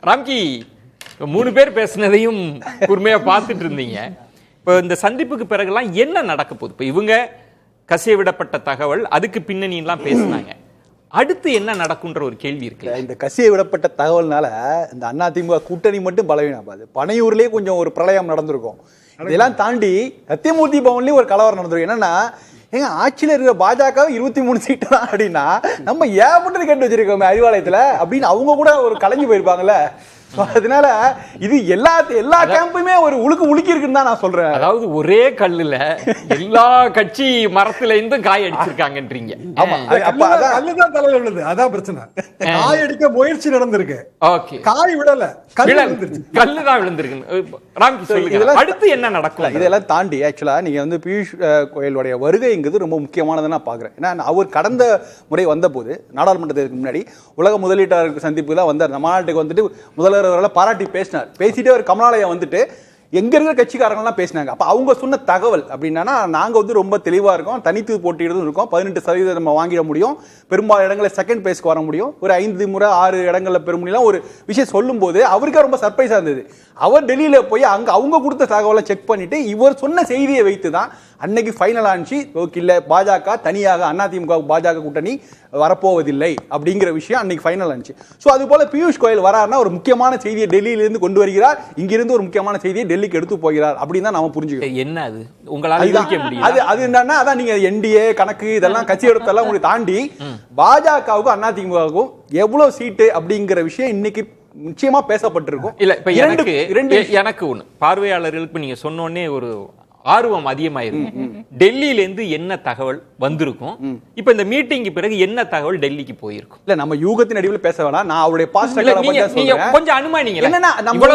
ராம்கி 3 பேர் பேசுனதையும் கூர்மையா பார்த்துட்டு இருந்தீங்க. இப்போ இந்த சந்திப்புக்கு பிறகுலாம் என்ன நடக்க போகுது? இப்போ இவங்க கசிய விடப்பட்ட தகவல், அதுக்கு பின்னணியெல்லாம் பேசினாங்க. அடுத்து என்ன நடக்கும்ன்ற ஒரு கேள்வி இருக்கு. இந்த கசிய விடப்பட்ட தகவல்னால இந்த அதிமுக கூட்டணி மட்டும் பலவீனமாது. பனையூர்லயே கொஞ்சம் ஒரு பிரளயம் நடந்திருக்கும். இதெல்லாம் தாண்டி சத்தியமூர்த்தி பவன்லயும் ஒரு கலவரம் நடந்திருக்கும். என்னன்னா, எங்க ஆட்சியில் இருக்கிற பாஜக 23 சீட்டு தான் அப்படின்னா நம்ம ஏன் கேட்டு வச்சிருக்கோமே அறிவாலயத்துல அப்படின்னு அவங்க கூட ஒரு கலைஞ்சு போயிருப்பாங்கல்ல. அதனால இது எல்லா கேம்புமே ஒரு உலுக்கி இருக்குன்னு தான் நான் சொல்றேன். அதாவது ஒரே கல்லுல எல்லா கட்சி மரத்துல இருந்து காய் அடிச்சிருக்காங்கன்றீங்க. ஆமா, கல்லுதான் தலையில விழுது. அதான் பிரச்சனை. காய் அடிக்க முயற்சி நடந்திருக்கு, காய் விடல, கல்லுதான் விழுந்திருக்கு. ராம்கி சொல்லுங்க, அடுத்து என்ன நடக்கும்? இதெல்லாம் தாண்டி ஆக்சுவலா நீங்க வந்து பியூஷ் கோயலுடைய வருகைங்கிறது ரொம்ப முக்கியமானதை நான் பாக்குறேன். ஏன்னா அவர் கடந்த முறை வந்த போது நாடாளுமன்றத்துக்கு முன்னாடி உலக முதலீட்டாளருக்கு சந்திப்பு தான் வந்தார். நம்ம நாட்டுக்கு வந்துட்டு முதல்வர் பாராட்டி பேசினார். பேசிட்டே ஒரு கமலாலயம் வந்துட்டு எங்க இருக்கிற கட்சிக்காரங்களாம் பேசினாங்க. அப்ப அவங்க சொன்ன தகவல் அப்படின்னா, நாங்க வந்து ரொம்ப தெளிவா இருக்கோம், தனித்து போட்டியிடும் இருக்கோம், 18% நம்ம வாங்கிட முடியும், பெரும்பாலான இடங்களை செகண்ட் பிளேஸ்க்கு வர முடியும், ஒரு 5 முறை 6 இடங்கள்ல பெற முடியலாம் ஒரு விஷயம் சொல்லும் போது அவருக்கு ரொம்ப சர்ப்ரைஸா இருந்தது. அவர் டெல்லியில போய் அங்க அவங்க கொடுத்த தகவலை செக் பண்ணிட்டு இவர் சொன்ன செய்தியை வைத்து தான் அன்னைக்கு ஃபைனல் ஆனிச்சு. ஓகே, இல்ல பாஜக தனியாக அதிமுக பாஜக கூட்டணி வரப்போவதில்லை அப்படிங்கிற விஷயம் அன்னைக்கு ஃபைனல் ஆனிச்சு. ஸோ அது போல பியூஷ் கோயல் வராருன்னா ஒரு முக்கியமான செய்தியை டெல்லியிலிருந்து கொண்டு வருகிறார், இங்கிருந்து ஒரு முக்கியமான செய்தியை டெல்லிக்கு எடுத்து போகிறார் அப்படின்னு தான் நாம புரிஞ்சுக்கிறோம். என்ன அது உங்களால அது என்னன்னா, அதான் நீங்க என்டிஏ கணக்கு இதெல்லாம் கட்சி எடுத்தெல்லாம் உங்களுக்கு தாண்டி பாஜகவுக்கும் அதிமுகவுக்கும் எவ்வளவு சீட்டு அப்படிங்கிற விஷயம் இன்னைக்கு நிச்சயமா பேசப்பட்டிருக்கும். இல்ல, இப்ப எனக்கு ஒண்ணு பார்வையாளர்களுக்கு நீங்க சொன்னோன்னே ஒரு ஆர்வம் அதிகமாயிருக்கு. டெல்லியில இருந்து என்ன தகவல் வந்திருக்கும், இப்ப இந்த மீட்டிங்க்கு பிறகு என்ன தகவல் டெல்லிக்கு போயிருக்கும்? இல்ல, நம்ம யூகத்தின் அடிவில் பேச வேணாம். நான் அவருடைய பாஸ்ட் கொஞ்சம் அனுமானிங்க. என்னன்னா, நம்ம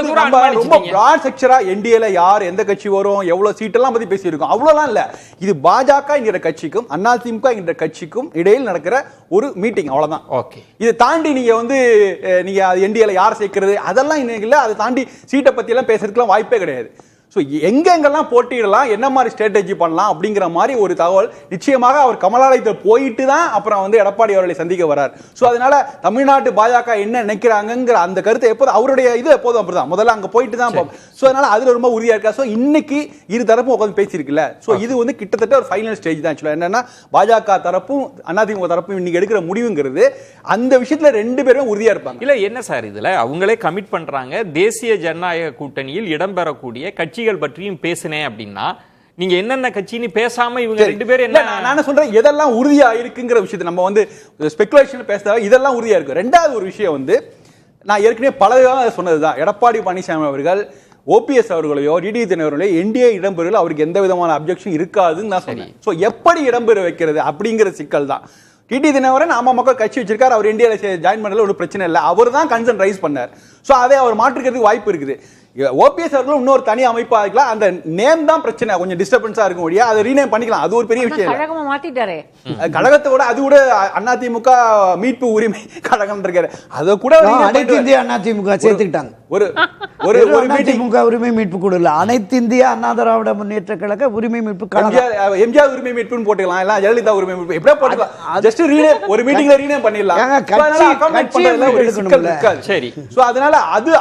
ரொம்ப பிராட் செக்ஷரா என்டிஏல யார் எந்த கட்சி வரும் எவ்வளவு சீட் எல்லாம் பத்தி பேசி இருக்கோம். அவ்வளவுலாம் இல்ல. இது பாஜக என்கிற கட்சிக்கும் அதிமுக என்கிற கட்சிக்கும் இடையில் நடக்கிற ஒரு மீட்டிங், அவ்வளவுதான். ஓகே, இதை தாண்டி நீங்க வந்து நீங்க என்டிஏல யார் சேர்க்கிறது அதெல்லாம் இன்னைக்கு இல்ல. அதை தாண்டி சீட்டை பத்தி எல்லாம் பேசுறதுக்குலாம் வாய்ப்பே கிடையாது. ஸோ எங்கெங்கெல்லாம் போட்டியிடலாம், என்ன மாதிரி ஸ்ட்ராட்டஜி பண்ணலாம் அப்படிங்கிற மாதிரி ஒரு தகவல் நிச்சயமாக அவர் கமலாலயத்தில் போயிட்டு தான் அப்புறம் வந்து எடப்பாடி அவர்களை சந்திக்க வரார். ஸோ அதனால தமிழ்நாட்டு பாஜக என்ன நினைக்கிறாங்கிற அந்த கருத்தை எப்போதும் அவருடைய இது எப்போதும் அப்படிதான், முதல்ல அங்கே போயிட்டு தான். ஸோ அதனால அதுல ரொம்ப உறுதியா இருக்கா. ஸோ இன்னைக்கு இரு தரப்பும் உட்காந்து பேசியிருக்குல்ல. ஸோ இது வந்து கிட்டத்தட்ட ஒரு ஃபைனல் ஸ்டேஜ் தான். ஆக்சுவலாக என்னன்னா, பாஜக தரப்பும் அதிமுக தரப்பும் இன்னைக்கு எடுக்கிற முடிவுங்கிறது அந்த விஷயத்துல 2 பேரும் உறுதியா இருப்பாங்க. இல்ல என்ன சார், இதுல அவங்களே கமிட் பண்றாங்க, தேசிய ஜனநாயக கூட்டணியில் இடம்பெறக்கூடிய கட்சிகள் பற்றியும் பேசினேன் அப்படின்னா, நீங்க என்னென்ன கட்சின்னு பேசாம இவங்க 2 பேரும் என்ன நான் சொல்றேன், எதெல்லாம் உறுதியா இருக்குங்கிற விஷயத்தை நம்ம வந்து ஸ்பெகுலேஷன் பேசுறதா இதெல்லாம் உறுதியா இருக்கு. ரெண்டாவது ஒரு விஷயம் வந்து நான் ஏற்கனவே பல சொன்னதுதான், எடப்பாடி பழனிசாமி அவர்கள் ஓபிஎஸ் அவர்களையோ டிடி தினகரனையோ என்டிஏ இடம்பெறுவதில் அவருக்கு எந்த விதமான அப்ஜெக்ஷன் இருக்காதுன்னு நான் சொன்னேன். ஸோ எப்படி இடம்பெற வைக்கிறது அப்படிங்கிற சிக்கல் தான். டிடி தினகரன் மக்கள் கட்சி வச்சிருக்காரு, அவர் இந்தியாவில் ஜாயின் பண்ணல ஒரு பிரச்சனை இல்லை, அவர் தான் கன்சர்ன் ரைஸ் பண்ணார். ஸோ அதை அவர் மாற்றுக்கிறதுக்கு வாய்ப்பு இருக்குது. ஓபிஎஸ் அவர்களும் இன்னொரு தனி அமைப்பா இருக்கலாம், அந்த நேம் தான் பிரச்சனை, கொஞ்சம் டிஸ்டர்பன்ஸா இருக்கும் ஒழியா அதை ரீநேம் பண்ணிக்கலாம், அது ஒரு பெரிய விஷயம். கழகமா மாத்திட்டாரே கழகத்தை விட அது கூட அதிமுக மீட்பு உரிமை கழகம் இருக்காரு, அதை கூட அனைத்து இந்திய அதிமுக சேர்த்துக்கிட்டாங்க. ஒரு ஒரு அதிமுக உரிமை மீட்பு கூட இல்ல, அனைத்து இந்திய அண்ணா திராவிட முன்னேற்ற கழக உரிமை மீட்பு கழகம், எம்ஜிஆர் உரிமை மீட்புன்னு போட்டுக்கலாம், எல்லாம் ஜெயலலிதா உரிமை மீட்பு எப்படியா போட்டுக்கலாம், ஜஸ்ட் ரீநேம் ஒரு மீட்டிங்ல ரீநேம் பண்ணிடலாம். சரி, சோ அதனால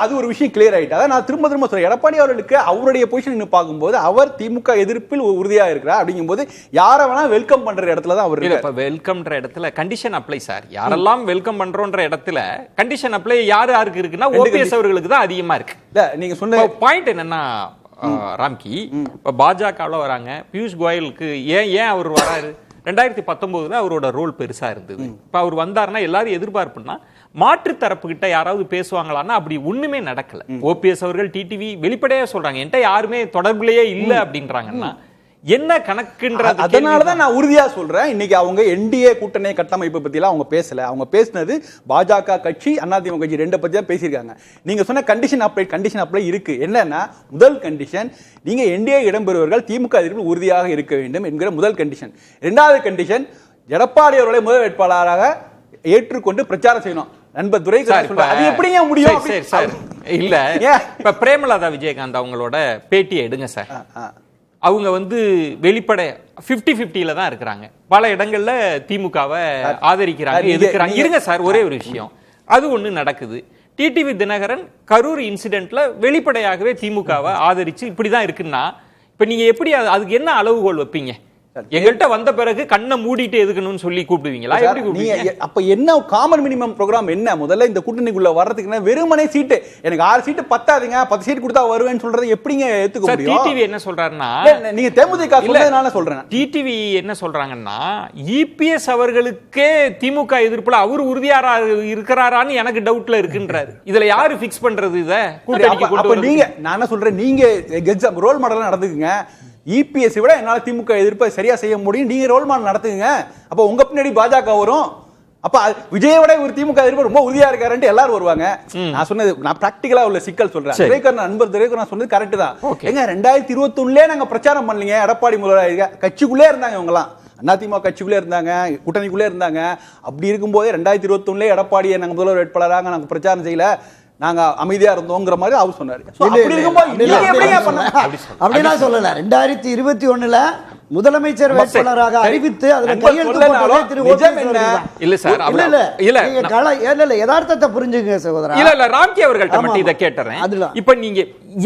அது ஒரு விஷயம் கிளியர் ஆயிட்டு. அதான் நான் திரும்ப சொல்றேன், எடப்பாடி அவர்களுக்கு அவருடைய பொசிஷன் பார்க்கும்போது அவர் திமுக எதிர்ப்பில் உறுதியா இருக்கிறார். அப்படிங்கும்போது யாரை வேணா வெல்கம் பண்ற இடத்துல தான் அவர் இருக்கார். வெல்கம்ன்ற இடத்துல கண்டிஷன் அப்ளை சார், யாரெல்லாம் வெல்கம் பண்றோன்ற இடத்துல கண்டிஷன் அப்ளை யாருக்கு இருக்குன்னா ஓபிஎஸ் அவர்களுக்கு தான் அதிகமா இருக்கு. இல்ல, நீங்க சொன்ன பாயிண்ட் என்னன்னா ராம்கி, இப்ப பாஜகவுல வராங்க, பியூஷ் கோயலுக்கு ஏன் அவர் வராரு, 2019 அவரோட ரோல் பெருசா இருந்தது. இப்ப அவர் வந்தாருன்னா எல்லாரும் எதிர்பார்ப்புன்னா மாற்று தரப்பு கிட்ட யாராவது பேசுவாங்களான்னா அப்படி ஒண்ணுமே நடக்கல. ஓபிஎஸ் அவர்கள் டிடிவி வெளிப்படையா சொல்றாங்க, என்கிட்ட யாருமே தொடர்புலயே இல்ல அப்படின்றாங்கன்னா என்ன கணக்குன்றது. அதனாலதான் நான் உறுதியா சொல்றேன், இன்னைக்கு அவங்க என்டிஏ கூட்டணி கட்டமைப்பு பத்தி எல்லாம் அவங்க பேசல. அவங்க பேசினது பாஜக கட்சி அதிமுக கட்சி 2 பத்தி தான் பேசியிருக்காங்க. நீங்க சொன்ன கண்டிஷன் அப்ளை இருக்கு. என்னன்னா, முதல் கண்டிஷன், நீங்க என்டிஏ இடம்பெறுவர்கள் திமுக எதிர்ப்பில் உறுதியாக இருக்க வேண்டும் என்கிற முதல் கண்டிஷன். 2வது கண்டிஷன், எடப்பாடி அவர்களை முதல் வேட்பாளராக ஏற்றுக்கொண்டு பிரச்சாரம் செய்யணும். நண்பர் துரை அது எப்படிங்க முடியும்? இல்ல, இப்ப பிரேமலதா விஜயகாந்த் அவங்களோட பேட்டியை எடுங்க சார். அவங்க வந்து வெளிப்படை 50-50 தான் இருக்கிறாங்க. பல இடங்கள்ல திமுகவை ஆதரிக்கிறாங்க, எதிர்க்கிறாங்க. இருங்க சார், ஒரே ஒரு விஷயம், அது ஒண்ணு நடக்குது. டிடிவி தினகரன் கரூர் இன்சிடென்ட்ல வெளிப்படையாகவே திமுகவை ஆதரிச்சு இப்படிதான் இருக்குன்னா இப்ப நீங்க எப்படி அதுக்கு என்ன அளவுகோல் வைப்பீங்க? எங்கள்கிட்ட வந்த பிறகு கண்ணை மூடிட்டு எதுக்கணும்னு சொல்லி கூப்பிடுவீங்களா? எப்படி கூப்பிடுவீங்க? அப்ப என்ன காமன் மினிமம் ப்ரோக்ராம் என்ன? முதல்ல இந்த கூட்டணிக்குள்ள வர்றதுக்கு வெறுமனே சீட்டு, எனக்கு 6 சீட்டு பத்தாதுங்க, 10 சீட் கொடுத்தா வருவேன்னு சொல்றது எப்படிங்க ஏத்துக்க முடியும்? டிடிவி என்ன சொல்றாருன்னா, நீங்க தேமுதிக சொல்றதுனால சொல்றேன். டிடிவி என்ன சொல்றாங்கன்னா, இபிஎஸ் அவர்களுக்கே திமுக எதிர்ப்புல அவர் உறுதியாரா இருக்கிறாரான்னு எனக்கு டவுட்ல இருக்குன்றாரு. இதுல யாரு பிக்ஸ் பண்றது? இத கூட்டணிக்கு கொண்டு வரது நீங்க, நான் என்ன சொல்றேன், நீங்க எக்ஸாம் ரோல் மாடலா நடந்துக்குங்க. இபிஎஸ் விட என்னால திமுக எதிர்ப்பை சரியா செய்ய முடியும், நீங்க ரோல் மாடல் நடத்துங்க. அப்ப உங்க பின்னாடி பாஜக வரும். அப்ப விஜயை விட ஒரு திமுக எதிர்ப்பு ரொம்ப உறுதியா இருக்காருன்னு எல்லாரும் வருவாங்க. நான் சொன்னது, நான் பிராக்டிகலா உள்ள சிக்கல் சொல்றேன். திரைக்கர் நண்பர் திரைக்கர் நான் சொன்னது கரெக்ட் தான். எங்க 2021 நாங்க பிரச்சாரம் பண்ணலீங்க, எடப்பாடி முதல்வர் கட்சிக்குள்ளே இருந்தாங்க, இவங்க எல்லாம் அதிமுக கட்சிக்குள்ளே இருந்தாங்க, கூட்டணிக்குள்ளே இருந்தாங்க. அப்படி இருக்கும்போதே 2021 எடப்பாடியை நாங்க முதல்வர் வேட்பாளராக நாங்க பிரச்சாரம் செய்யல, நாங்க அமைதியா இருந்தோங்கிற மாதிரி அவர் சொன்னாரு. அப்படின்னா சொல்லல. 2021 முதலமைச்சர் வேட்பாளராக அறிவித்து அதுல கையெழுத்து இல்ல சார், இல்ல யதார்த்தத்தை புரிஞ்சுங்க சகோதரா. இல்ல ராம்கி அவர்கள்ட்ட மட்டும் இத கேட்டறேன். இப்ப நீங்க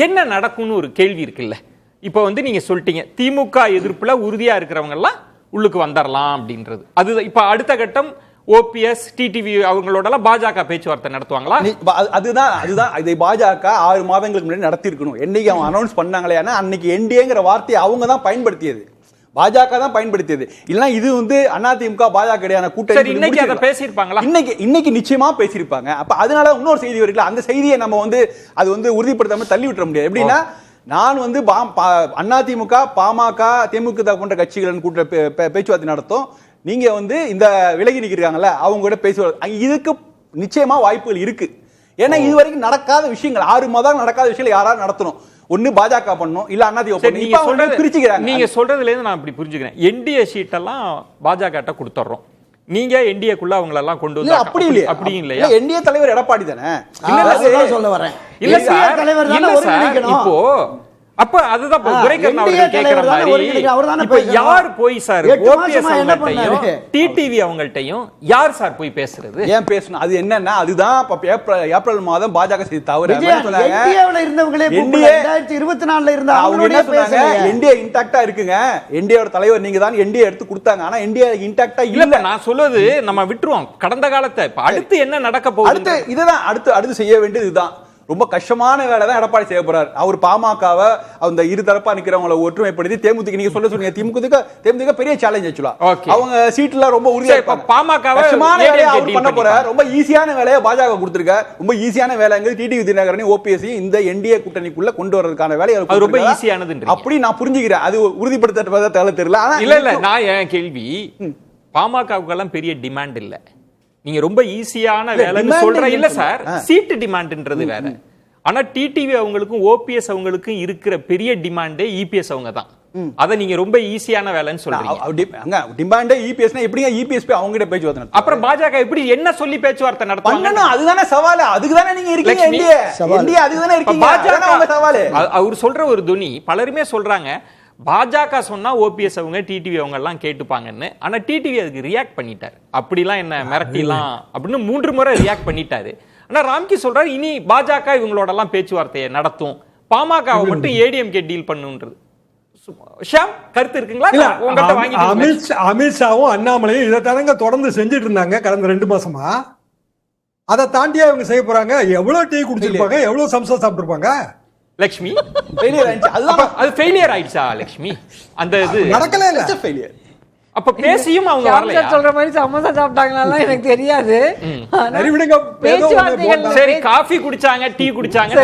என்ன நடக்கும்னு ஒரு கேள்வி இருக்குல்ல. இப்ப நீங்க சொல்லிட்டீங்க திமுக எதிர்ப்புல உறுதியா இருக்கிறவங்க எல்லாம் உள்ளுக்கு வந்துடலாம் அப்படின்றது. அது இப்ப அடுத்த கட்டம் ஓபிஎஸ் டிடிவி அவங்களோட பாஜக பேச்சுவார்த்தை நடத்துவாங்களா? அதுதான் இதை பாஜக 6 மாதங்களுக்கு முன்னாடி நடத்தி இருக்கணும். என்னைக்கு அவங்க அனௌன்ஸ் பண்ணாங்களே, அன்னைக்கு என்டிஏங்கிற வார்த்தையை அவங்க தான் பயன்படுத்தியது, பாஜக தான் பயன்படுத்தியது. இல்லனா இது அதிமுக பாஜக இடையான கூட்டணி. இன்னைக்கு அத பேசியிருப்பாங்களா? இன்னைக்கு நிச்சயமா பேசியிருப்பாங்க. அப்ப அதனால இன்னொரு செய்தி வருது, அந்த செய்தியை நம்ம அது உறுதிப்படுத்தாம தள்ளி விட்டுற முடியாது. எப்படின்னா, நான் அதிமுக பாமக தேமுதிக போன்ற கட்சிகளின் கூட்ட பேச்சுவார்த்தை நடத்தும், நீங்க இந்த விலகி நிக்கிறாங்கல்ல அவங்க கூட பேசுவாங்க. இதுக்கு நிச்சயமா வாய்ப்புகள் இருக்கு. ஏன்னா இதுவரைக்கும் நடக்காத விஷயங்கள், 6 மாதம் நடக்காத விஷயங்கள் யாராவது நடத்தணும். ஒண்ணு பாஜக பண்ணணும், இல்ல அதிமுக பண்ணணும். இப்ப அவங்க பிரிச்சுக்கிறாங்க. நீங்க சொல்றதுல இருந்து நான் இப்படி புரிஞ்சுக்கிறேன், என்டிஏ ஷீட் எல்லாம் பாஜக கிட்ட கொடுத்துறோம், நீங்க என்டிஏக்குள்ள அவங்கள எல்லாம் கொண்டு வந்து அப்படி இல்லையா? அப்படி இல்லையா? என்டிஏ தலைவர் எடப்பாடி தானே. இல்ல சொல்ல வரேன், இல்ல சார், தலைவர் தான ஒருங்கிணைக்கணும். இப்போ அப்ப அதுதான் துரைக்கண்ணன் அவர்கள் கேக்குற மாதிரி, இப்ப யார் போய் சார் ஓபிஎஸ் அவங்கள்ட்டயும் டிடிவி அவங்கள்ட்டயும் யார் சார் போய் பேசுறது? ஏன் பேசணும்? அது என்னன்னா, அதுதான் ஏப்ரல் மாதம் பாஜக செய்த தவறு. இருந்தவங்களே 2024 இருந்த அவங்க என்ன சொன்னாங்க, என்டிஏ இன்டாக்டா இருக்குங்க, என்டிஏவோட தலைவர் நீங்க தான் என்டிஏ எடுத்து கொடுத்தாங்க, ஆனா என்டிஏ இன்டாக்டா இல்ல. நான் சொல்லுவது நம்ம விட்டுருவோம் கடந்த காலத்தை. அடுத்து என்ன நடக்க போகுது? இதுதான் அடுத்து செய்ய வேண்டியது. இதுதான் ரொம்ப கஷ்டமான வேலை தான் எடப்பாடி செய்ய போறாரு. அவர் பாமகவை அந்த இரு தரப்பா நிக்கிறவங்களை ஒற்றுமைப்படுத்தி தேமுதிக, நீங்க சொல்ல தேமுதிக பெரிய சேலஞ்ச் ஆச்சுல, அவங்க சீட்ல ரொம்ப உறுதியா இருப்பாங்க. பாமகவை பண்ண போறாரு. ரொம்ப ஈஸியான வேலையை பாஜக கொடுத்திருக்காரு. ரொம்ப ஈஸியான வேலைங்கிறது டிடிவி தினகரனையும் ஓபிஎஸ் இந்த என்டிஏ கூட்டணிக்குள்ள கொண்டு வரதுக்கான வேலை அது ரொம்ப ஈஸியானது அப்படி நான் புரிஞ்சுக்கிறேன். அது உறுதிப்படுத்த தெரியல. இல்ல நான் என் கேள்வி, பாமகவுக்கு எல்லாம் பெரிய டிமாண்ட் இல்ல, நீங்க ரொம்ப ஈஸியான வேலைன்னு சொல்ற இல்ல சார், சீட் டிமாண்ட்ன்றது வேற. ஆனா டிடிவி அவங்களுக்கும் ஓபிஎஸ் அவங்களுக்கும் இருக்கிற பெரிய டிமாண்டே இபிஎஸ் அவங்க தான். அத நீங்க ரொம்ப ஈஸியான வேலைன்னு சொல்றீங்க. டிமாண்டே இபிஎஸ்னா எப்படிங்க இபிஎஸ் போய் அவங்க கிட்ட பேச்சுவார்த்தை? அப்புறம் பாஜக எப்படி என்ன சொல்லி பேச்சுவார்த்தை நடத்துவாங்க? அதுதானே சவால். அதுக்கு தானே நீங்க இருக்கீங்க. என்டிஏ அதுக்கு தானே இருக்கீங்க. பாஜக சவால். அவர் சொல்ற ஒரு துணி பலருமே சொல்றாங்க, பாஜக சொன்னா ஓபிஎஸ் அவங்க டிடிவி அவங்க எல்லாம் கேட்டுப்பாங்கன்னு. ஆனா டிடிவி அதுக்கு ரியாக்ட் பண்ணிட்டாரு, அப்படிலாம் என்ன மிரட்டிலாம் அப்படின்னு 3 முறை ரியாக்ட் பண்ணிட்டாரு. ஆனா ராம்கி சொல்றாரு, இனி பாஜக இவங்களோட எல்லாம் பேச்சுவார்த்தையை நடத்தும், பாமகவை மட்டும் ஏடிஎம்கே டீல் பண்ணுன்றது. ஷாம் கருத்து இருக்குங்களா? அமித்ஷாவும் அண்ணாமலையும் இதை தானங்க தொடர்ந்து செஞ்சுட்டு இருந்தாங்க கடந்த 2 மாசமா. அதை தாண்டியா இவங்க செய்ய போறாங்க. எவ்வளவு டீ குடிச்சிருப்பாங்க, எவ்வளவு சம்சா சாப்பிட்டுருப்பாங்க. லட்சுமி அது ஃபெயிலியர் ஆயிடுச்சா லட்சுமி? அந்த இது நடக்கல இல்ல, ஃபெயிலியர். அப்ப பேசியும் அவங்க வரலையா? சொல்ற மாதிரி சமோசா சாப்பிட்டாங்களா எனக்கு தெரியாது. சரி, காஃபி குடிச்சாங்க, டீ குடிச்சாங்க.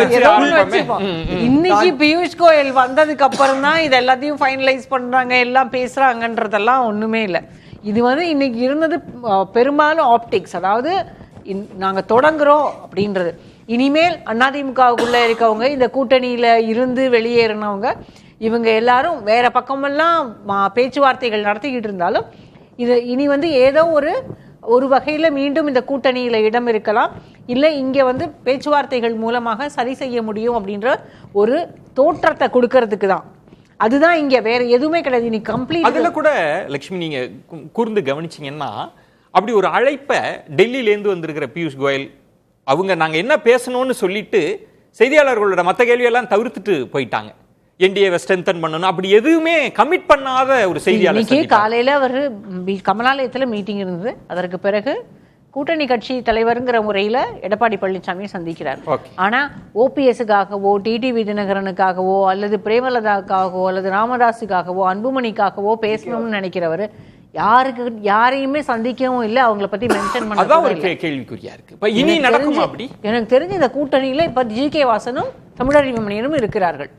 இன்னைக்கு பியூஷ் கோயல் வந்ததுக்கு அப்புறம் தான் இது எல்லாத்தையும் ஃபைனலைஸ் பண்றாங்க, எல்லாம் பேசுறாங்கன்றதெல்லாம் ஒண்ணுமே இல்ல. இது இன்னைக்கு இருந்தது பெரும்பாலும் ஆப்டிக்ஸ். அதாவது நாங்க தொடங்குறோம் அப்படின்றது. இனிமேல் அதிமுகவுக்குள்ள இருக்கவங்க, இந்த கூட்டணியில இருந்து வெளியேறினவங்க, இவங்க எல்லாரும் வேற பக்கமெல்லாம் பேச்சுவார்த்தைகள் நடத்திக்கிட்டு இருந்தாலும் இது இனி ஏதோ ஒரு வகையில மீண்டும் இந்த கூட்டணியில இடம் இருக்கலாம், இல்ல இங்க பேச்சுவார்த்தைகள் மூலமாக சரி செய்ய முடியும் அப்படின்ற ஒரு தோற்றத்தை கொடுக்கறதுக்கு தான். அதுதான் இங்க, வேற எதுவுமே கிடையாது. நீ கம்ப்ளீட். அதுல கூட லட்சுமி நீங்க கூர்ந்து கவனிச்சீங்கன்னா, அப்படி ஒரு அழைப்பை டெல்லியிலேருந்து வந்திருக்கிற பியூஷ் கோயல் அவங்க நாங்க என்ன பேசணும்னு சொல்லிட்டு செய்தியாளர்களோட மற்ற கேள்வியெல்லாம் தவிர்த்துட்டு போயிட்டாங்க. என்டிஏவை ஸ்ட்ரென்தன் பண்ணணும் அப்படி எதுவுமே கமிட் பண்ணாத ஒரு செய்தியாளர். இன்னைக்கு காலையில அவர் கமலாலயத்துல மீட்டிங் இருந்தது. அதற்கு பிறகு கூட்டணி கட்சி தலைவருங்கிற முறையில எடப்பாடி பழனிசாமியை சந்திக்கிறார். ஆனா ஓபிஎஸ்க்காகவோ, டிடிவி தினகரனுக்காகவோ, அல்லது பிரேமலதாக்காகவோ, அல்லது ராமதாஸுக்காகவோ, அன்புமணிக்காகவோ பேசணும்னு நினைக்கிறவர் யாரையுமே சந்திக்கவும் இல்லை, அவங்கள பத்தி மென்ஷன் பண்ண கேள்விக்குறியா இருக்கு. இனி நடக்குமா அப்படி? எனக்கு தெரிஞ்ச இந்த கூட்டணியில இப்ப ஜி.கே. வாசனும் தமிழறிவு மணியனும் இருக்கிறார்கள்.